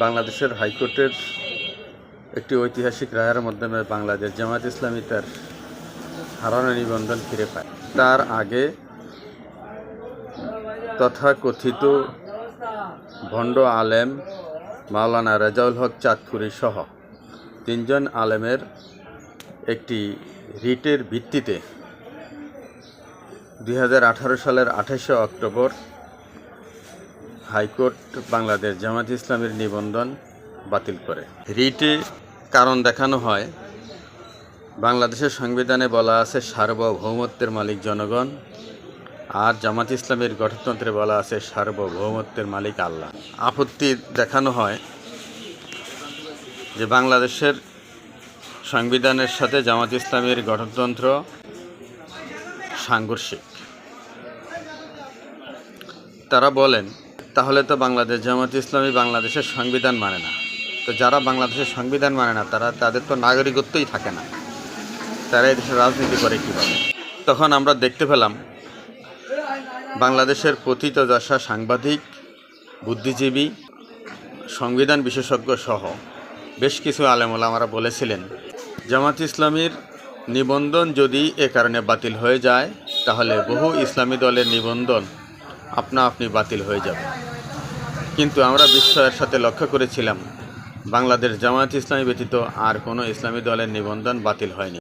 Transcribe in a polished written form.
বাংলাদেশের হাইকোর্টের একটি ঐতিহাসিক রায়ের মাধ্যমে বাংলাদেশ জামায়াত ইসলামী তার হারানো নিবন্ধন ফিরে পায়। তার আগে তথাকথিত ভণ্ড আলেম মাওলানা রেজাউল হক চাঁদপুরী সহ 3 জন আলেমের একটি রিটের ভিত্তিতে 2018 সালের 28শে অক্টোবর হাইকোর্ট বাংলাদেশ জামায়াত ইসলামীর নিবন্ধন বাতিল করে। রিটে কারণ দেখানো হয়, বাংলাদেশের সংবিধানে বলা আছে সার্বভৌমত্বের মালিক জনগণ, আর জামায়াত ইসলামীর গঠনতন্ত্রে বলা আছে সার্বভৌমত্বের মালিক আল্লাহ। আপত্তি দেখানো হয় যে বাংলাদেশের সংবিধানের সাথে জামায়াত ইসলামীর গঠনতন্ত্র সাংঘর্ষিক। তারা বলেন, তাহলে তো বাংলাদেশ জামায়াত ইসলামী বাংলাদেশের সংবিধান মানে না। তো যারা বাংলাদেশের সংবিধান মানে না, তাদের তো নাগরিকত্বই থাকে না, তারা এই দেশে রাজনীতি করে কীভাবে? তখন আমরা দেখতে পেলাম বাংলাদেশের পতিতযশা সাংবাদিক, বুদ্ধিজীবী, সংবিধান বিশেষজ্ঞ সহ বেশ কিছু আলেম ওলামারা বলেছিলেন, জামায়াত ইসলামীর নিবন্ধন যদি এ কারণে বাতিল হয়ে যায়, তাহলে বহু ইসলামী দলের নিবন্ধন আপনা আপনি বাতিল হয়ে যাবে। কিন্তু আমরা বিস্ময়ের সাথে লক্ষ্য করেছিলাম, বাংলাদেশ জামায়াত ইসলামী ব্যতীত আর কোনো ইসলামী দলের নিবন্ধন বাতিল হয়নি।